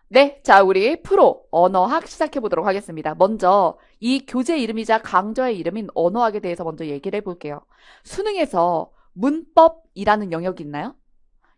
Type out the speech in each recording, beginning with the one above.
네, 자, 우리 프로 언어학 시작해 보도록 하겠습니다. 먼저 이 교재 이름이자 강좌의 이름인 언어학에 대해서 먼저 얘기를 해볼게요. 수능에서 문법이라는 영역이 있나요?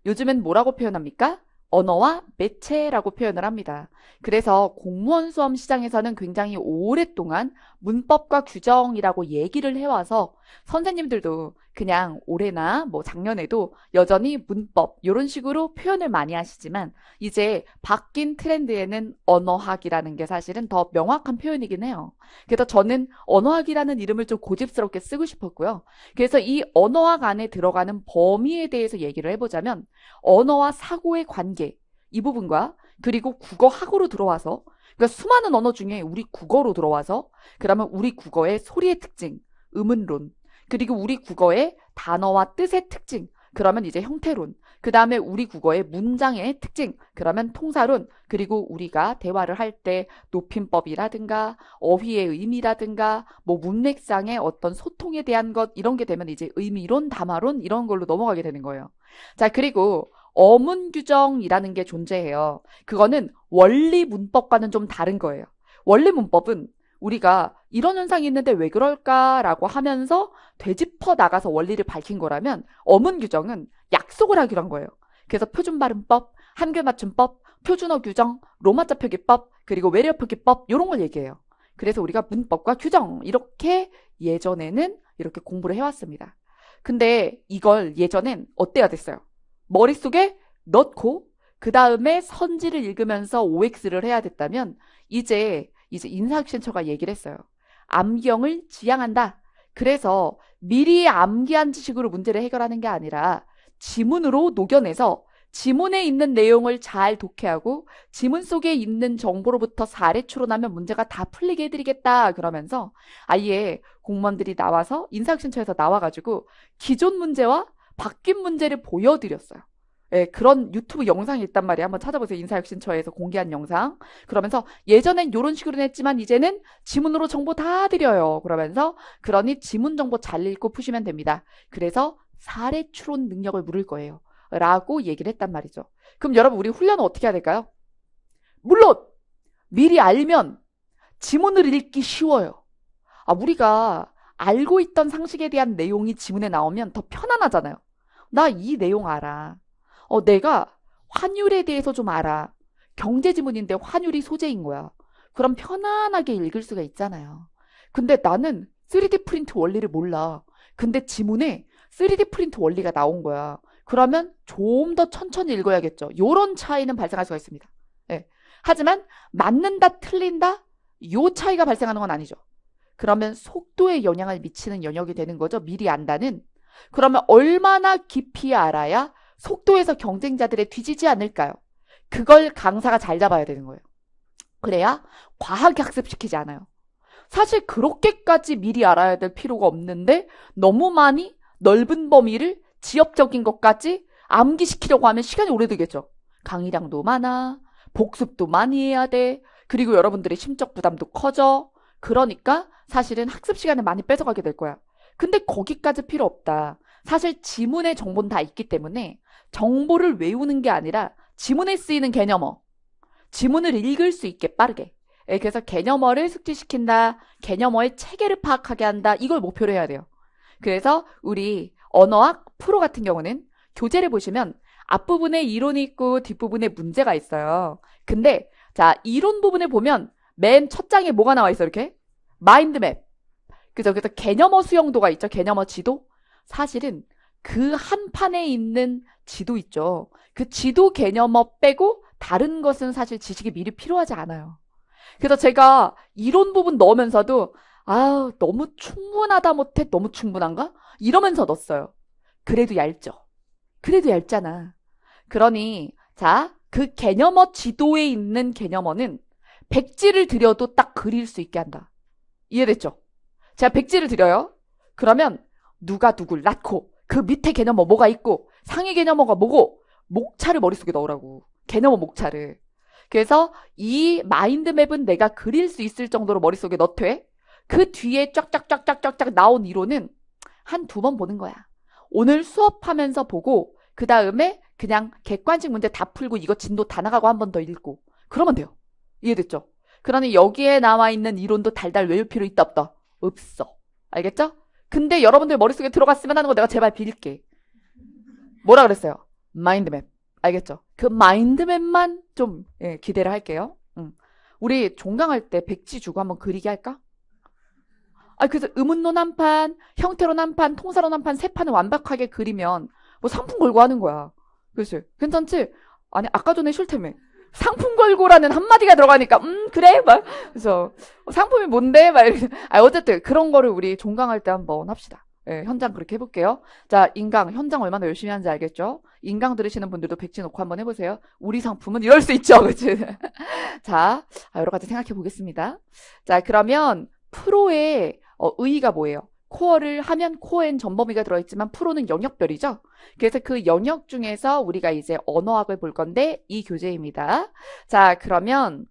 요즘엔 뭐라고 표현합니까? 언어와 매체라고 표현을 합니다. 그래서 공무원 수험 시장에서는 굉장히 오랫동안 문법과 규정이라고 얘기를 해와서 선생님들도 그냥 올해나 뭐 작년에도 여전히 문법 이런 식으로 표현을 많이 하시지만 이제 바뀐 트렌드에는 언어학이라는 게 사실은 더 명확한 표현이긴 해요. 그래서 저는 언어학이라는 이름을 좀 고집스럽게 쓰고 싶었고요. 그래서 이 언어학 안에 들어가는 범위에 대해서 얘기를 해보자면 언어와 사고의 관계 이 부분과 그리고 국어학으로 들어와서 그러니까 수많은 언어 중에 우리 국어로 들어와서 그러면 우리 국어의 소리의 특징, 음운론 그리고 우리 국어의 단어와 뜻의 특징 그러면 이제 형태론 그 다음에 우리 국어의 문장의 특징 그러면 통사론 그리고 우리가 대화를 할 때 높임법이라든가 어휘의 의미라든가 뭐 문맥상의 어떤 소통에 대한 것 이런 게 되면 이제 의미론, 담화론 이런 걸로 넘어가게 되는 거예요. 자, 그리고 어문 규정이라는 게 존재해요. 그거는 원리 문법과는 좀 다른 거예요. 원리 문법은 우리가 이런 현상이 있는데 왜 그럴까라고 하면서 되짚어 나가서 원리를 밝힌 거라면 어문 규정은 약속을 하기로 한 거예요. 그래서 표준 발음법, 한글 맞춤법, 표준어 규정, 로마자 표기법, 그리고 외래어 표기법 이런 걸 얘기해요. 그래서 우리가 문법과 규정 이렇게 예전에는 이렇게 공부를 해왔습니다. 근데 이걸 예전엔 어때야 됐어요? 머릿속에 넣고 그 다음에 선지를 읽으면서 OX를 해야 됐다면 이제 인사혁신처가 얘기를 했어요. 암기형을 지향한다. 그래서 미리 암기한 지식으로 문제를 해결하는 게 아니라 지문으로 녹여내서 지문에 있는 내용을 잘 독해하고 지문 속에 있는 정보로부터 사례 추론하면 문제가 다 풀리게 해드리겠다 그러면서 아예 공무원들이 나와서 인사혁신처에서 나와가지고 기존 문제와 바뀐 문제를 보여드렸어요. 예, 그런 유튜브 영상이 있단 말이에요. 한번 찾아보세요. 인사혁신처에서 공개한 영상. 그러면서 예전엔 이런 식으로 했지만 이제는 지문으로 정보 다 드려요. 그러면서 그러니 지문 정보 잘 읽고 푸시면 됩니다. 그래서 사례 추론 능력을 물을 거예요. 라고 얘기를 했단 말이죠. 그럼 여러분 우리 훈련은 어떻게 해야 될까요? 물론 미리 알면 지문을 읽기 쉬워요. 우리가 알고 있던 상식에 대한 내용이 지문에 나오면 더 편안하잖아요. 나 이 내용 알아. 내가 환율에 대해서 좀 알아. 경제 지문인데 환율이 소재인 거야. 그럼 편안하게 읽을 수가 있잖아요. 근데 나는 3D 프린트 원리를 몰라. 근데 지문에 3D 프린트 원리가 나온 거야. 그러면 좀 더 천천히 읽어야겠죠. 요런 차이는 발생할 수가 있습니다. 예. 하지만 맞는다, 틀린다? 요 차이가 발생하는 건 아니죠. 그러면 속도에 영향을 미치는 영역이 되는 거죠. 미리 안다는. 그러면 얼마나 깊이 알아야 속도에서 경쟁자들에 뒤지지 않을까요? 그걸 강사가 잘 잡아야 되는 거예요. 그래야 과하게 학습시키지 않아요. 사실 그렇게까지 미리 알아야 될 필요가 없는데 너무 많이 넓은 범위를 지엽적인 것까지 암기시키려고 하면 시간이 오래 들겠죠. 강의량도 많아, 복습도 많이 해야 돼, 그리고 여러분들의 심적 부담도 커져. 그러니까 사실은 학습 시간을 많이 뺏어가게 될 거야. 근데 거기까지 필요 없다. 사실 지문의 정보는 다 있기 때문에 정보를 외우는 게 아니라 지문에 쓰이는 개념어, 지문을 읽을 수 있게 빠르게. 그래서 개념어를 숙지시킨다, 개념어의 체계를 파악하게 한다, 이걸 목표로 해야 돼요. 그래서 우리 언어학 프로 같은 경우는 교재를 보시면 앞부분에 이론이 있고 뒷부분에 문제가 있어요. 근데 자, 이론 부분에 보면 맨 첫 장에 뭐가 나와 있어 이렇게? 마인드맵. 그죠? 그래서 개념어 수용도가 있죠. 개념어 지도. 사실은 그 한 판에 있는 지도 있죠. 그 지도 개념어 빼고 다른 것은 사실 지식이 미리 필요하지 않아요. 그래서 제가 이론 부분 넣으면서도 너무 충분하다 못해 너무 충분한가? 이러면서 넣었어요. 그래도 얇죠. 그래도 얇잖아. 그러니 자, 그 개념어 지도에 있는 개념어는 백지를 들여도 딱 그릴 수 있게 한다. 이해됐죠? 제가 백지를 드려요. 그러면 누가 누굴 낳고 그 밑에 개념어 뭐가 있고 상위 개념어가 뭐고 목차를 머릿속에 넣으라고. 개념어 목차를. 그래서 이 마인드맵은 내가 그릴 수 있을 정도로 머릿속에 넣되 그 뒤에 쫙쫙쫙쫙쫙 나온 이론은 한 두 번 보는 거야. 오늘 수업하면서 보고 그 다음에 그냥 객관식 문제 다 풀고 이거 진도 다 나가고 한 번 더 읽고 그러면 돼요. 이해됐죠? 그러니 여기에 나와 있는 이론도 달달 외울 필요 있다 없다? 없어. 알겠죠? 근데 여러분들 머릿속에 들어갔으면 하는 거 내가 제발 빌게. 뭐라 그랬어요? 마인드맵. 알겠죠? 그 마인드맵만 좀 기대를 할게요. 우리 종강할 때 백지 주고 한번 그리게 할까? 그래서 의문론 한 판, 형태론 한 판, 통사론 한 판, 세 판을 완벽하게 그리면 뭐 상품 걸고 하는 거야. 그치? 괜찮지? 아니, 아까 전에 싫다며. 상품 걸고라는 한마디가 들어가니까, 그래? 막. 그래서, 상품이 뭔데? 막 이렇게. 어쨌든, 그런 거를 우리 종강할 때 한번 합시다. 예, 현장 그렇게 해볼게요. 자, 인강, 현장 얼마나 열심히 하는지 알겠죠? 인강 들으시는 분들도 백지 놓고 한번 해보세요. 우리 상품은 이럴 수 있죠. 그치? 자, 여러 가지 생각해 보겠습니다. 자, 그러면, 프로의 의의가 뭐예요? 코어를 하면 코어엔 전범위가 들어있지만 프로는 영역별이죠. 그래서 그 영역 중에서 우리가 이제 언어학을 볼 건데 이 교재입니다. 자, 그러면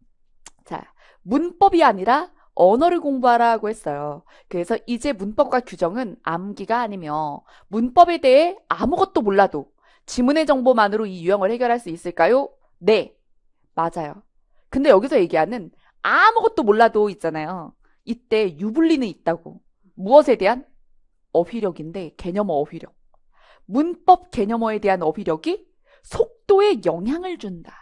자, 문법이 아니라 언어를 공부하라고 했어요. 그래서 이제 문법과 규정은 암기가 아니며 문법에 대해 아무것도 몰라도 지문의 정보만으로 이 유형을 해결할 수 있을까요? 네, 맞아요. 근데 여기서 얘기하는 아무것도 몰라도 있잖아요. 이때 유불리는 있다고. 무엇에 대한? 어휘력인데 개념어 어휘력. 문법 개념어에 대한 어휘력이 속도에 영향을 준다.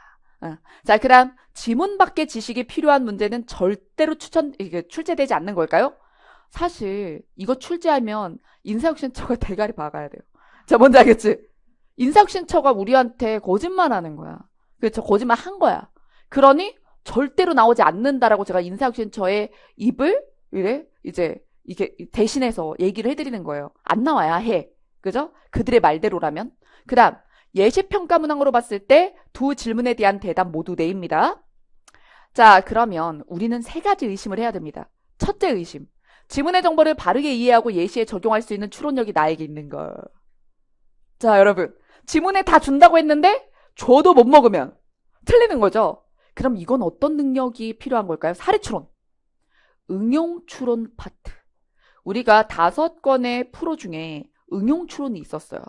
자, 그 다음 지문 밖의 지식이 필요한 문제는 절대로 출제되지 않는 걸까요? 사실 이거 출제하면 인사혁신처가 대가리 박아야 돼요. 자, 뭔지 알겠지? 인사혁신처가 우리한테 거짓말하는 거야. 그래서 거짓말 한 거야. 그러니 절대로 나오지 않는다라고 제가 인사혁신처의 입을 이제 이게 대신해서 얘기를 해드리는 거예요. 안 나와야 해. 그죠? 그들의 말대로라면. 그 다음 예시평가 문항으로 봤을 때 두 질문에 대한 대답 모두 네입니다. 자, 그러면 우리는 세 가지 의심을 해야 됩니다. 첫째 의심. 지문의 정보를 바르게 이해하고 예시에 적용할 수 있는 추론력이 나에게 있는 거. 자, 여러분. 지문에 다 준다고 했는데 줘도 못 먹으면 틀리는 거죠. 그럼 이건 어떤 능력이 필요한 걸까요? 사례추론. 응용추론 파트. 우리가 5권의 프로 중에 응용추론이 있었어요.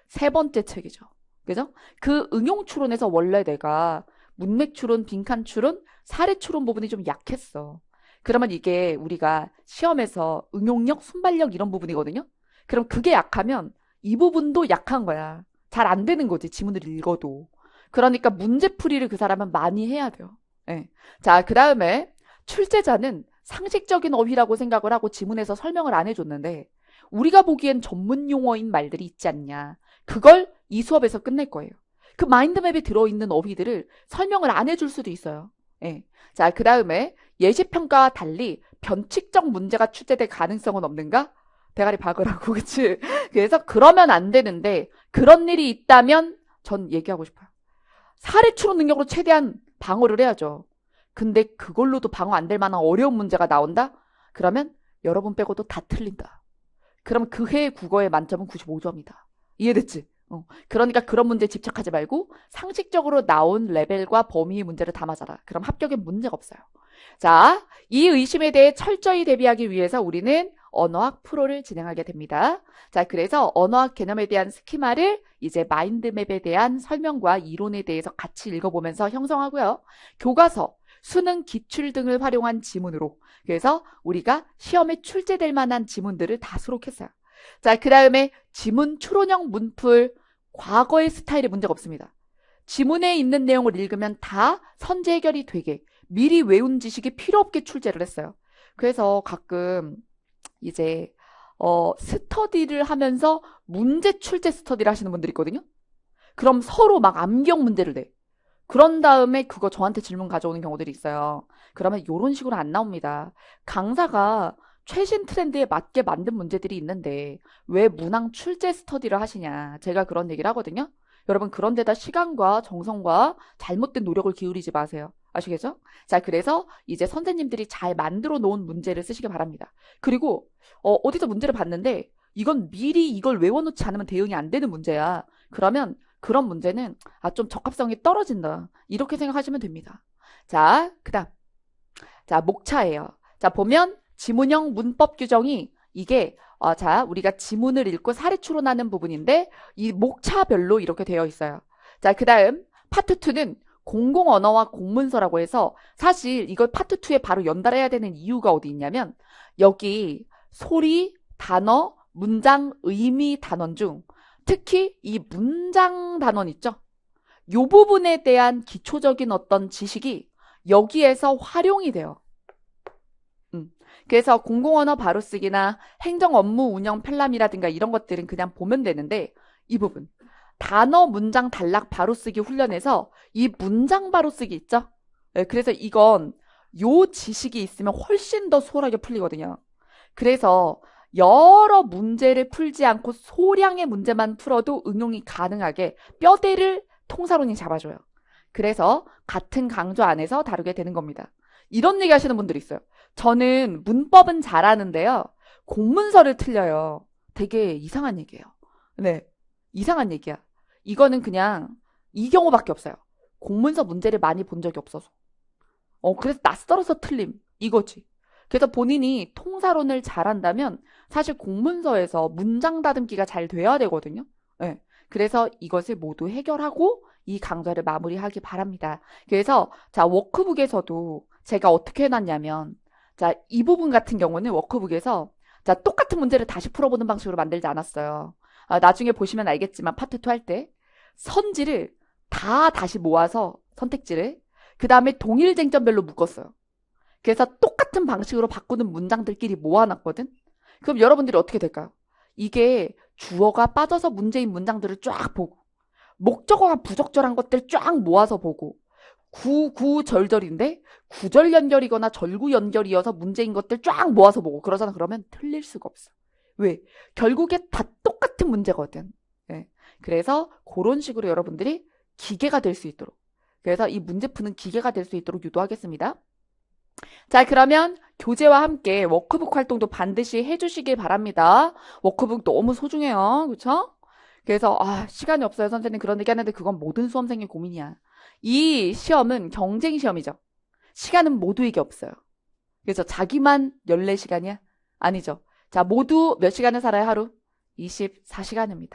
세 번째 책이죠. 그죠? 그 응용추론에서 원래 내가 문맥추론, 빈칸추론, 사례추론 부분이 좀 약했어. 그러면 이게 우리가 시험에서 응용력, 순발력 이런 부분이거든요. 그럼 그게 약하면 이 부분도 약한 거야. 잘 안 되는 거지, 지문을 읽어도. 그러니까 문제풀이를 그 사람은 많이 해야 돼요. 네. 자, 그 다음에 출제자는 상식적인 어휘라고 생각을 하고 지문에서 설명을 안 해줬는데 우리가 보기엔 전문 용어인 말들이 있지 않냐. 그걸 이 수업에서 끝낼 거예요. 그 마인드맵에 들어있는 어휘들을 설명을 안 해줄 수도 있어요. 네. 자, 그 다음에 예시평가와 달리 변칙적 문제가 출제될 가능성은 없는가? 대가리 박으라고, 그치? 그래서 그러면 안 되는데 그런 일이 있다면 전 얘기하고 싶어요. 사례추론 능력으로 최대한 방어를 해야죠. 근데 그걸로도 방어 안 될 만한 어려운 문제가 나온다? 그러면 여러분 빼고도 다 틀린다. 그럼 그 해의 국어의 만점은 95점이다. 이해됐지? 그러니까 그런 문제에 집착하지 말고 상식적으로 나온 레벨과 범위의 문제를 다 맞아라. 그럼 합격에 문제가 없어요. 자, 이 의심에 대해 철저히 대비하기 위해서 우리는 언어학 프로를 진행하게 됩니다. 자, 그래서 언어학 개념에 대한 스키마를 이제 마인드맵에 대한 설명과 이론에 대해서 같이 읽어보면서 형성하고요. 교과서, 수능 기출 등을 활용한 지문으로 그래서 우리가 시험에 출제될 만한 지문들을 다 수록했어요. 자, 그 다음에 지문 추론형 문풀 과거의 스타일에 문제가 없습니다. 지문에 있는 내용을 읽으면 다 선제 해결이 되게 미리 외운 지식이 필요 없게 출제를 했어요. 그래서 가끔 이제 스터디를 하면서 문제 출제 스터디를 하시는 분들이 있거든요. 그럼 서로 막 암기형 문제를 내. 그런 다음에 그거 저한테 질문 가져오는 경우들이 있어요. 그러면 이런 식으로 안 나옵니다. 강사가 최신 트렌드에 맞게 만든 문제들이 있는데 왜 문항 출제 스터디를 하시냐. 제가 그런 얘기를 하거든요. 여러분 그런 데다 시간과 정성과 잘못된 노력을 기울이지 마세요. 아시겠죠? 자, 그래서 이제 선생님들이 잘 만들어 놓은 문제를 쓰시기 바랍니다. 그리고 어디서 문제를 봤는데 이건 미리 이걸 외워놓지 않으면 대응이 안 되는 문제야. 그러면 그런 문제는 좀 적합성이 떨어진다. 이렇게 생각하시면 됩니다. 자, 그다음. 자, 목차예요. 자, 보면 지문형 문법 규정이 이게 자, 우리가 지문을 읽고 사례 추론하는 부분인데 이 목차별로 이렇게 되어 있어요. 자, 그다음 파트 2는 공공언어와 공문서라고 해서 사실 이걸 파트 2에 바로 연달아야 되는 이유가 어디 있냐면 여기 소리, 단어, 문장, 의미 단원 중 특히 이 문장 단원 있죠? 요 부분에 대한 기초적인 어떤 지식이 여기에서 활용이 돼요. 그래서 공공언어 바로쓰기나 행정 업무 운영 편람이라든가 이런 것들은 그냥 보면 되는데 이 부분 단어 문장 단락 바로쓰기 훈련에서 이 문장 바로쓰기 있죠? 네, 그래서 이건 요 지식이 있으면 훨씬 더 수월하게 풀리거든요. 그래서 여러 문제를 풀지 않고 소량의 문제만 풀어도 응용이 가능하게 뼈대를 통사론이 잡아줘요. 그래서 같은 강좌 안에서 다루게 되는 겁니다. 이런 얘기 하시는 분들이 있어요. 저는 문법은 잘하는데요. 공문서를 틀려요. 되게 이상한 얘기예요. 네, 이상한 얘기야. 이거는 그냥 이 경우밖에 없어요. 공문서 문제를 많이 본 적이 없어서. 그래서 낯설어서 틀림. 이거지. 그래서 본인이 통사론을 잘한다면 사실 공문서에서 문장 다듬기가 잘 돼야 되거든요. 네. 그래서 이것을 모두 해결하고 이 강좌를 마무리하기 바랍니다. 그래서 자 워크북에서도 제가 어떻게 해놨냐면 자 이 부분 같은 경우는 워크북에서 자 똑같은 문제를 다시 풀어보는 방식으로 만들지 않았어요. 나중에 보시면 알겠지만 파트 2 할 때 선지를 다 다시 모아서 선택지를 그 다음에 동일 쟁점별로 묶었어요. 그래서 똑같은 방식으로 바꾸는 문장들끼리 모아놨거든. 그럼 여러분들이 어떻게 될까요? 이게 주어가 빠져서 문제인 문장들을 쫙 보고 목적어가 부적절한 것들 쫙 모아서 보고 구절절인데 구절 연결이거나 절구 연결이어서 문제인 것들 쫙 모아서 보고 그러잖아. 그러면 틀릴 수가 없어. 왜? 결국에 다 똑같은 문제거든. 네. 그래서 그런 식으로 여러분들이 기계가 될 수 있도록 그래서 이 문제 푸는 기계가 될 수 있도록 유도하겠습니다. 자, 그러면 교재와 함께 워크북 활동도 반드시 해주시길 바랍니다. 워크북 너무 소중해요. 그쵸? 그래서 시간이 없어요 선생님 그런 얘기 하는데 그건 모든 수험생의 고민이야. 이 시험은 경쟁 시험이죠. 시간은 모두에게 없어요. 그래서 자기만 14시간이야? 아니죠. 자, 모두 몇 시간을 살아요 하루? 24시간입니다.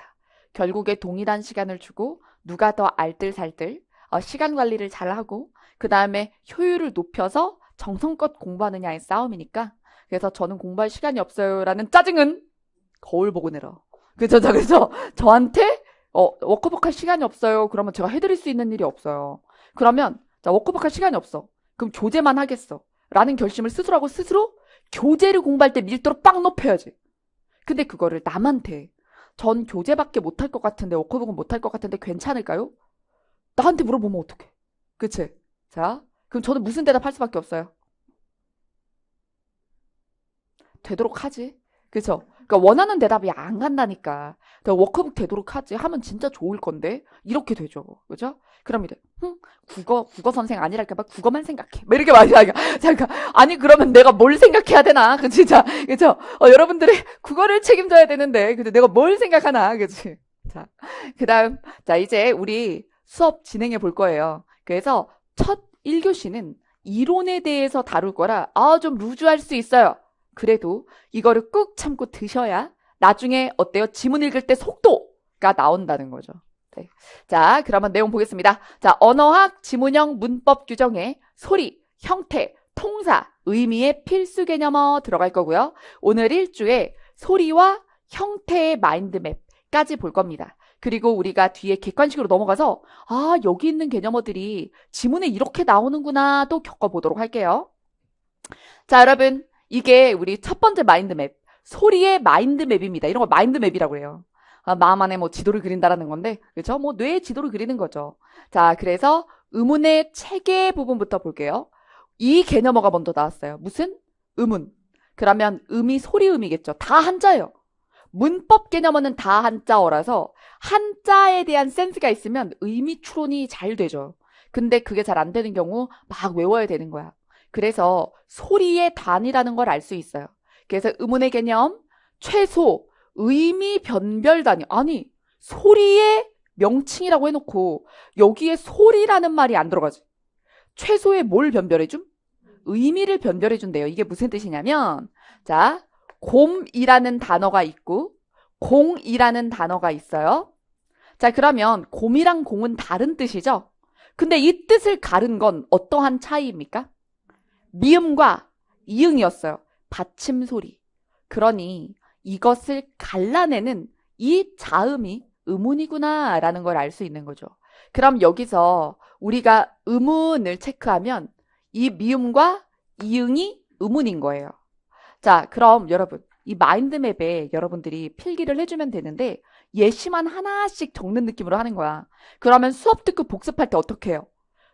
결국에 동일한 시간을 주고 누가 더 알뜰살뜰 시간 관리를 잘하고 그 다음에 효율을 높여서 정성껏 공부하느냐의 싸움이니까 그래서 저는 공부할 시간이 없어요 라는 짜증은 거울 보고 내려. 그래서 저한테 워크북 할 시간이 없어요. 그러면 제가 해드릴 수 있는 일이 없어요. 그러면 자 워크북 할 시간이 없어. 그럼 교재만 하겠어. 라는 결심을 스스로 하고 스스로 교재를 공부할 때 밀도를 빵 높여야지. 근데 그거를 남한테 전 교재밖에 못할 것 같은데 워크북은 못할 것 같은데 괜찮을까요? 나한테 물어보면 어떡해. 그치? 자 그럼 저는 무슨 대답할 수밖에 없어요. 되도록 하지. 그쵸? 그러니까 원하는 대답이 안 간다니까. 그러니까 워크북 되도록 하지 하면 진짜 좋을 건데 이렇게 되죠. 그죠? 그럼 이제 국어 선생 아니랄까봐 국어만 생각해. 뭐 이렇게 많이 하니까 잠깐 아니 그러면 내가 뭘 생각해야 되나? 그 진짜 그죠? 여러분들이 국어를 책임져야 되는데 근데 내가 뭘 생각하나? 그치? 자 그다음 자 이제 우리 수업 진행해 볼 거예요. 그래서 첫 1교시는 이론에 대해서 다룰 거라 좀 루즈할 수 있어요. 그래도 이거를 꾹 참고 드셔야 나중에 어때요? 지문 읽을 때 속도가 나온다는 거죠. 네. 자, 그러면 내용 보겠습니다. 자, 언어학, 지문형, 문법 규정에 소리, 형태, 통사, 의미의 필수 개념어 들어갈 거고요. 오늘 1주에 소리와 형태의 마인드맵까지 볼 겁니다. 그리고 우리가 뒤에 객관식으로 넘어가서 여기 있는 개념어들이 지문에 이렇게 나오는구나 또 겪어보도록 할게요. 자, 여러분 이게 우리 첫 번째 마인드맵 소리의 마인드맵입니다. 이런 걸 마인드맵이라고 해요. 마음 안에 뭐 지도를 그린다라는 건데 그렇죠? 뭐 뇌의 지도를 그리는 거죠. 자, 그래서 의문의 체계 부분부터 볼게요. 이 개념어가 먼저 나왔어요. 무슨? 의문. 그러면 의미 소리 의미겠죠. 다 한자예요. 문법 개념어는 다 한자어라서 한자에 대한 센스가 있으면 의미 추론이 잘 되죠. 근데 그게 잘 안 되는 경우 막 외워야 되는 거야. 그래서 소리의 단위라는 걸 알 수 있어요. 그래서 의문의 개념, 최소, 의미 변별 단위. 아니, 소리의 명칭이라고 해놓고 여기에 소리라는 말이 안 들어가지. 최소의 뭘 변별해줌? 의미를 변별해준대요. 이게 무슨 뜻이냐면 자, 곰이라는 단어가 있고 공이라는 단어가 있어요. 자, 그러면 곰이랑 공은 다른 뜻이죠? 근데 이 뜻을 가른 건 어떠한 차이입니까? 미음과 이응이었어요. 받침 소리. 그러니 이것을 갈라내는 이 자음이 음운이구나라는 걸 알 수 있는 거죠. 그럼 여기서 우리가 음운을 체크하면 이 미음과 이응이 음운인 거예요. 자, 그럼 여러분, 이 마인드맵에 여러분들이 필기를 해주면 되는데 예시만 하나씩 적는 느낌으로 하는 거야. 그러면 수업 듣고 복습할 때 어떻게 해요?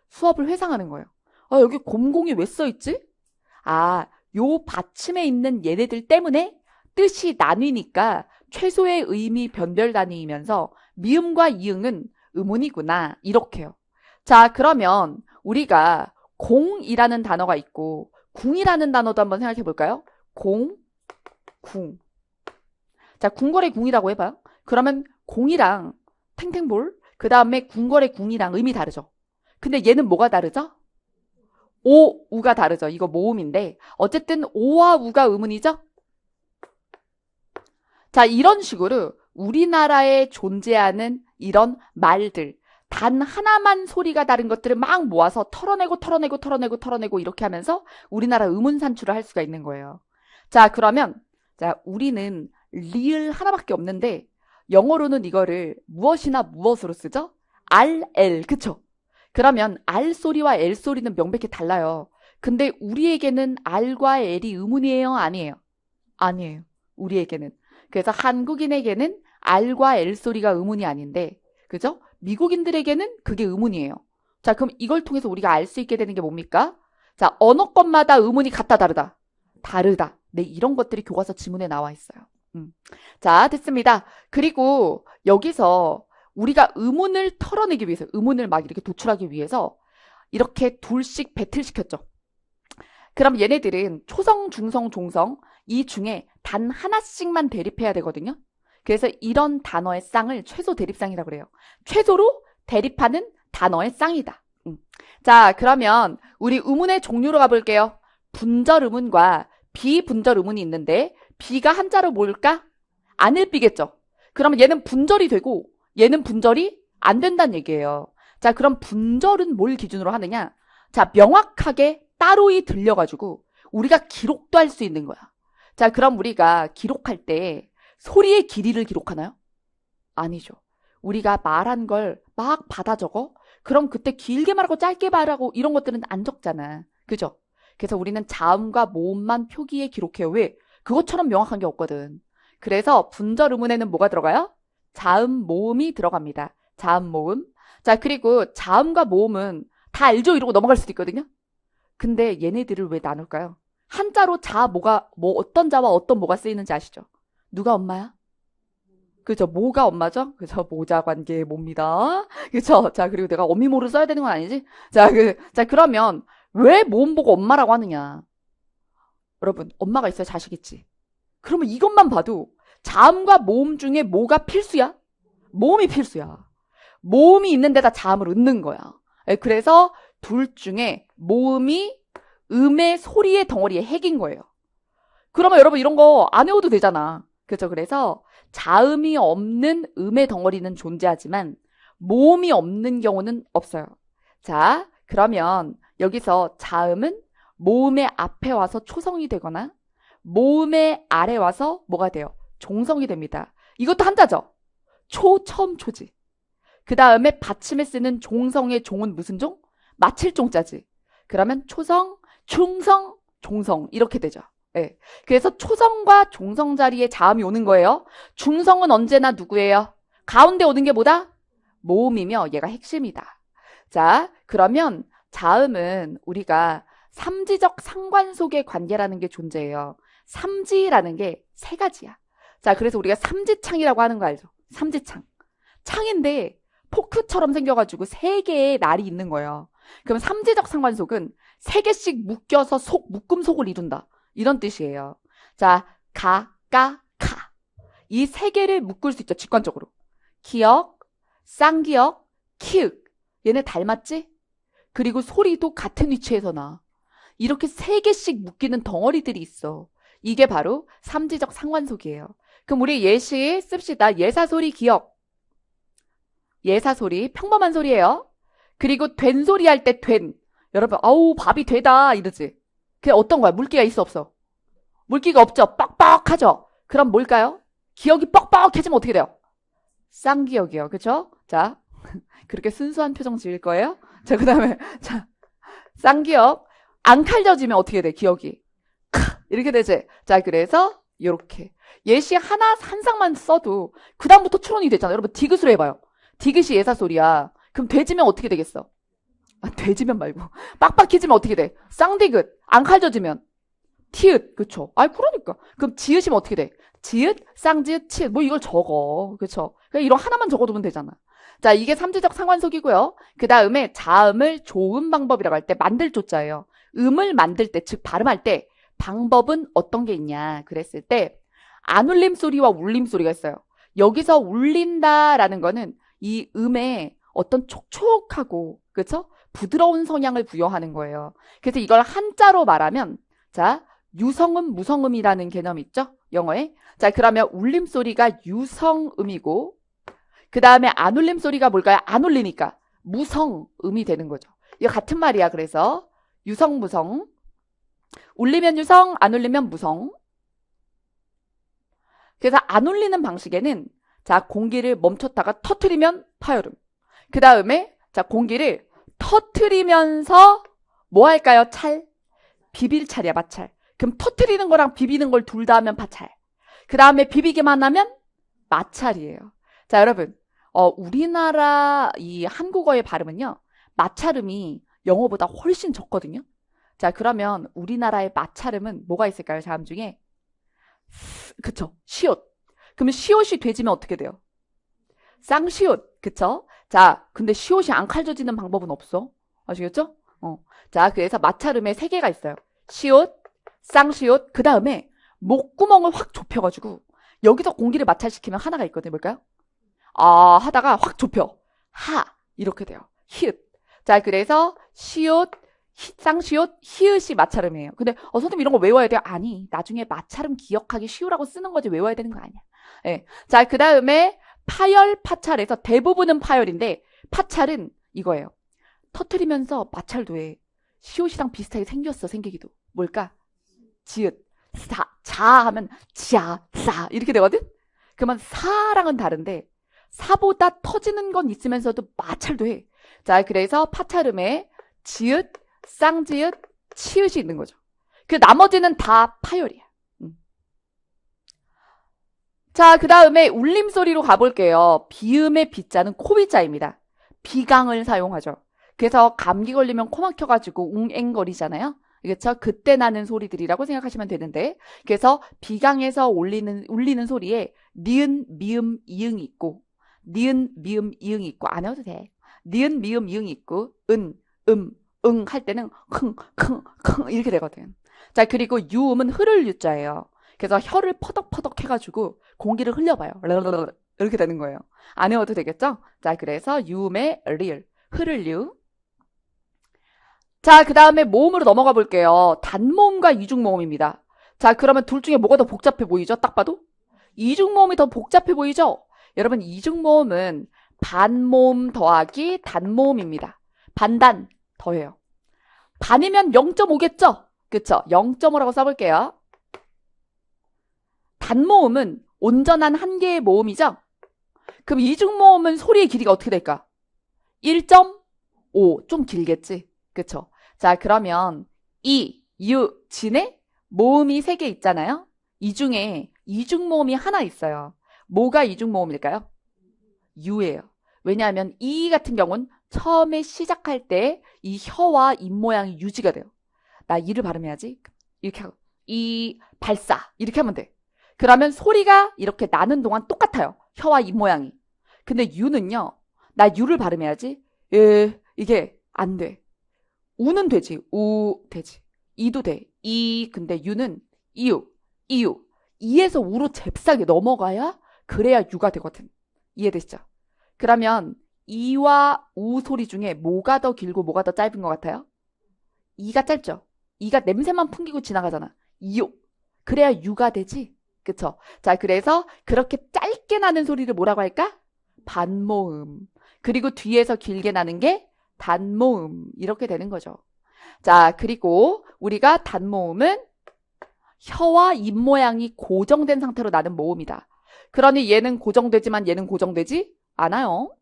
수업을 회상하는 거예요. 아, 여기 곰공이 왜 써있지? 아, 요 받침에 있는 얘네들 때문에 뜻이 나뉘니까 최소의 의미 변별 단위이면서 미음과 이응은 음운이구나. 이렇게요. 자, 그러면 우리가 공이라는 단어가 있고 궁이라는 단어도 한번 생각해 볼까요? 공, 궁. 자, 궁궐의 궁이라고 해봐요. 그러면 공이랑 탱탱볼, 그 다음에 궁궐의 궁이랑 의미 다르죠. 근데 얘는 뭐가 다르죠? 오, 우가 다르죠. 이거 모음인데 어쨌든 오와 우가 음운이죠. 자, 이런 식으로 우리나라에 존재하는 이런 말들, 단 하나만 소리가 다른 것들을 막 모아서 털어내고 이렇게 하면서 우리나라 음운 산출을 할 수가 있는 거예요. 자, 그러면 자, 우리는 리을 하나밖에 없는데 영어로는 이거를 무엇이나 무엇으로 쓰죠? R, L, 그쵸? 그러면 R 소리와 L 소리는 명백히 달라요. 근데 우리에게는 R과 L이 음운이에요? 아니에요? 아니에요. 우리에게는. 그래서 한국인에게는 R과 L 소리가 음운이 아닌데, 그죠? 미국인들에게는 그게 음운이에요. 자, 그럼 이걸 통해서 우리가 알 수 있게 되는 게 뭡니까? 자, 언어권마다 음운이 같다, 다르다. 다르다. 네, 이런 것들이 교과서 지문에 나와 있어요. 자, 됐습니다. 그리고 여기서 우리가 음운을 털어내기 위해서, 음운을 막 이렇게 도출하기 위해서 이렇게 둘씩 배틀시켰죠. 그럼 얘네들은 초성, 중성, 종성 이 중에 단 하나씩만 대립해야 되거든요. 그래서 이런 단어의 쌍을 최소 대립쌍이라고 그래요. 최소로 대립하는 단어의 쌍이다. 자, 그러면 우리 음운의 종류로 가볼게요. 분절 음운과 비분절 음운이 있는데 비가 한자로 뭘까? 안일비겠죠. 그러면 얘는 분절이 되고 얘는 분절이 안 된다는 얘기예요. 자, 그럼 분절은 뭘 기준으로 하느냐? 자, 명확하게 따로이 들려가지고 우리가 기록도 할 수 있는 거야. 자, 그럼 우리가 기록할 때 소리의 길이를 기록하나요? 아니죠. 우리가 말한 걸 막 받아 적어? 그럼 그때 길게 말하고 짧게 말하고 이런 것들은 안 적잖아. 그죠? 그래서 우리는 자음과 모음만 표기에 기록해요. 왜? 그것처럼 명확한 게 없거든. 그래서 분절 음운에는 뭐가 들어가요? 자음, 모음이 들어갑니다. 자음, 모음. 자, 그리고 자음과 모음은 다 알죠? 이러고 넘어갈 수도 있거든요. 근데 얘네들을 왜 나눌까요? 한자로 자, 뭐가, 어떤 자와 어떤 뭐가 쓰이는지 아시죠? 누가 엄마야? 그죠? 뭐가 엄마죠? 그죠? 모자 관계 뭡니다. 그죠? 자, 그리고 내가 어미모를 써야 되는 건 아니지? 자, 그러면 왜 모음 보고 엄마라고 하느냐? 여러분, 엄마가 있어야 자식 있지. 그러면 이것만 봐도 자음과 모음 중에 뭐가 필수야? 모음이 필수야. 모음이 있는 데다 자음을 읊는 거야. 그래서 둘 중에 모음이 음의 소리의 덩어리의 핵인 거예요. 그러면 여러분 이런 거 안 외워도 되잖아. 그렇죠? 그래서 자음이 없는 음의 덩어리는 존재하지만 모음이 없는 경우는 없어요. 자, 그러면 여기서 자음은 모음의 앞에 와서 초성이 되거나 모음의 아래 와서 뭐가 돼요? 종성이 됩니다. 이것도 한자죠? 초, 처음, 초지. 그 다음에 받침에 쓰는 종성의 종은 무슨 종? 마칠 종자지. 그러면 초성, 충성, 종성 이렇게 되죠. 네. 그래서 초성과 종성 자리에 자음이 오는 거예요. 중성은 언제나 누구예요? 가운데 오는 게 뭐다? 모음이며 얘가 핵심이다. 자, 그러면 자음은 우리가 삼지적 상관 속의 관계라는 게 존재해요. 삼지라는 게 세 가지야. 자, 그래서 우리가 삼지창이라고 하는 거 알죠? 삼지창. 창인데 포크처럼 생겨가지고 세 개의 날이 있는 거예요. 그럼 삼지적 상관속은 세 개씩 묶여서 묶음 속을 이룬다. 이런 뜻이에요. 자, 가, 까, 카. 이 세 개를 묶을 수 있죠. 직관적으로. 기역, 쌍기역, 키읔. 얘네 닮았지? 그리고 소리도 같은 위치에서 나. 이렇게 세 개씩 묶이는 덩어리들이 있어. 이게 바로 삼지적 상관속이에요. 그럼 우리 예시 씁시다. 예사소리 기역. 예사소리 평범한 소리예요. 그리고 된 소리 할 때 된. 여러분, 아우, 밥이 되다. 이러지. 그게 어떤 거야? 물기가 있어, 없어? 물기가 없죠? 뻑뻑하죠? 그럼 뭘까요? 기억이 뻑뻑해지면 어떻게 돼요? 쌍기역이요. 그쵸? 자, 그렇게 순수한 표정 지을 거예요? 자, 그 다음에, 자, 쌍기역. 안 칼져지면 어떻게 돼? 기억이. 이렇게 되지? 자, 그래서, 요렇게. 예시 하나, 한 쌍만 써도, 그다음부터 추론이 되잖아. 여러분, 디귿으로 해봐요. 디귿이 예사소리야. 그럼 돼지면 어떻게 되겠어? 아, 돼지면 말고. 빡빡해지면 어떻게 돼? 쌍디귿. 안 칼져지면. 티읕. 그쵸? 아, 그러니까. 그럼 지읒이면 어떻게 돼? 지읒, 쌍지읒, 치읒. 뭐 이걸 적어. 그쵸? 그냥 이런 하나만 적어두면 되잖아. 자, 이게 삼지적 상관속이고요. 그 다음에 자음을 조음 방법이라고 할 때 만들 조자예요. 음을 만들 때, 즉 발음할 때 방법은 어떤 게 있냐 그랬을 때 안 울림 소리와 울림 소리가 있어요. 여기서 울린다라는 거는 이 음에 어떤 촉촉하고 그쵸? 부드러운 성향을 부여하는 거예요. 그래서 이걸 한자로 말하면 자, 유성음, 무성음이라는 개념 있죠? 영어에. 자, 그러면 울림 소리가 유성음이고 그 다음에 안 울림 소리가 뭘까요? 안 울리니까 무성음이 되는 거죠. 이거 같은 말이야. 그래서 유성, 무성. 울리면 유성, 안 울리면 무성. 그래서 안 울리는 방식에는 자, 공기를 멈췄다가 터트리면 파열음. 그 다음에 자, 공기를 터트리면서 뭐 할까요? 찰. 비빌 찰이야, 마찰. 그럼 터트리는 거랑 비비는 걸 둘 다 하면 파찰. 그 다음에 비비기만 하면 마찰이에요. 자, 여러분. 우리나라 이 한국어의 발음은요. 마찰음이 영어보다 훨씬 적거든요. 자, 그러면 우리나라의 마찰음은 뭐가 있을까요? 자음 중에. 그쵸. 시옷. 그러면 시옷이 돼지면 어떻게 돼요? 쌍시옷. 그쵸? 자, 근데 시옷이 안 칼져지는 방법은 없어. 아시겠죠? 자, 그래서 마찰음에 세 개가 있어요. 시옷, 쌍시옷, 그 다음에 목구멍을 확 좁혀가지고 여기서 공기를 마찰시키면 하나가 있거든요. 뭘까요? 아, 하다가 확 좁혀. 하. 이렇게 돼요. 히읗. 자, 그래서 시옷, 쌍시옷, 히읗이 마찰음이에요. 근데 선생님 이런 거 외워야 돼요? 아니, 나중에 마찰음 기억하기 쉬우라고 쓰는 거지 외워야 되는 거 아니야. 네. 자, 그 다음에 파열, 파찰에서 대부분은 파열인데 파찰은 이거예요. 터트리면서 마찰도 해. 시옷이랑 비슷하게 생겼어. 생기기도. 뭘까? 지읒. 자 하면 지아, 싸 이렇게 되거든? 그러면 사랑은 다른데 사보다 터지는 건 있으면서도 마찰도 해. 자, 그래서 파찰음에 지읒, 쌍지읒, 치읒이 있는 거죠. 그 나머지는 다 파열이야. 자, 그 다음에 울림소리로 가볼게요. 비음의 비자는 코비자입니다. 비강을 사용하죠. 그래서 감기 걸리면 코 막혀가지고 웅앵거리잖아요. 그렇죠? 그때 나는 소리들이라고 생각하시면 되는데 그래서 비강에서 울리는 소리에 니은, 미음, 이응이 있고 니은, 미음, 이응이 있고 안 해도 돼. 니은, 미음, 이응이 있고 은, 응 할 때는 킁 이렇게 되거든. 자, 그리고 유음은 흐를 유자예요. 그래서 혀를 퍼덕퍼덕 해가지고 공기를 흘려봐요. 이렇게 되는 거예요. 안 외워도 되겠죠? 자, 그래서 유음의 리을, 흐를 유. 자, 그 다음에 모음으로 넘어가 볼게요. 단모음과 이중모음입니다. 자, 그러면 둘 중에 뭐가 더 복잡해 보이죠? 딱 봐도? 이중모음이 더 복잡해 보이죠? 여러분, 이중모음은 반모음 더하기 단모음입니다. 반단 더해요. 반이면 0.5겠죠? 그쵸? 0.5라고 써볼게요. 단모음은 온전한 한 개의 모음이죠? 그럼 이중모음은 소리의 길이가 어떻게 될까? 1.5. 좀 길겠지? 그쵸? 자, 그러면 이, 유, 진에 모음이 3개 있잖아요? 이 중에 이중모음이 하나 있어요. 뭐가 이중모음일까요? 유예요. 왜냐하면 이 같은 경우는 처음에 시작할 때 이 혀와 입 모양이 유지가 돼요. 나 이를 발음해야지. 이렇게 하고 이 발사 이렇게 하면 돼. 그러면 소리가 이렇게 나는 동안 똑같아요. 혀와 입 모양이. 근데 유는요. 나 유를 발음해야지. 이게 안 돼. 우는 되지. 우 되지. 이도 돼. 이 근데 유는 이유. 이에서 우로 잽싸게 넘어가야 그래야 유가 되거든. 이해되시죠? 그러면 이와 우 소리 중에 뭐가 더 길고 뭐가 더 짧은 것 같아요? 이가 짧죠? 이가 냄새만 풍기고 지나가잖아. 이요. 그래야 유가 되지. 그쵸? 자, 그래서 그렇게 짧게 나는 소리를 뭐라고 할까? 반모음. 그리고 뒤에서 길게 나는 게 단모음 이렇게 되는 거죠. 자, 그리고 우리가 단모음은 혀와 입 모양이 고정된 상태로 나는 모음이다. 그러니 얘는 고정되지만 얘는 고정되지 않아요.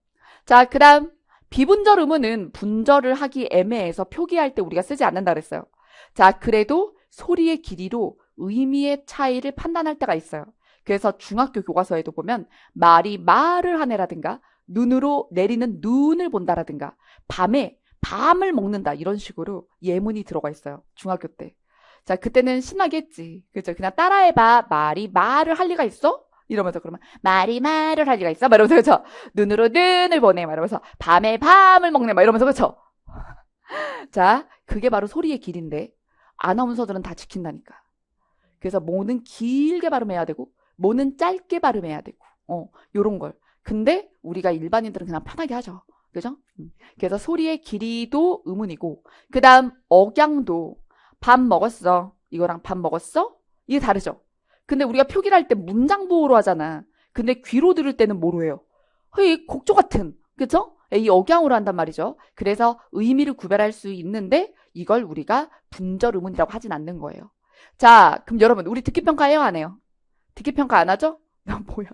자, 그 다음 비분절 음은 분절을 하기 애매해서 표기할 때 우리가 쓰지 않는다 그랬어요. 자, 그래도 소리의 길이로 의미의 차이를 판단할 때가 있어요. 그래서 중학교 교과서에도 보면 말이 말을 하네라든가 눈으로 내리는 눈을 본다라든가 밤에 밤을 먹는다 이런 식으로 예문이 들어가 있어요. 중학교 때. 자, 그때는 신나게 했지. 그죠? 그냥 따라해봐. 말이 말을 할 리가 있어? 이러면서 그러면 말이 말을 할 리가 있어? 막 이러면서 그죠? 눈으로 눈을 보내. 막 이러면서 밤에 밤을 먹네. 막 이러면서 그죠? 자, 그게 바로 소리의 길인데 아나운서들은 다 지킨다니까. 그래서 뭐는 길게 발음해야 되고 뭐는 짧게 발음해야 되고 요런 걸. 근데 우리가 일반인들은 그냥 편하게 하죠. 그죠? 그래서 소리의 길이도 음운이고 그 다음 억양도 밥 먹었어. 이거랑 밥 먹었어? 이게 다르죠? 근데 우리가 표기를 할 때 문장 보호로 하잖아. 근데 귀로 들을 때는 뭐로 해요? 이 곡조 같은, 그죠? 이 억양으로 한단 말이죠. 그래서 의미를 구별할 수 있는데 이걸 우리가 분절 음운이라고 하진 않는 거예요. 자, 그럼 여러분 우리 듣기평가 해요 안 해요? 듣기평가 안 하죠? 뭐야?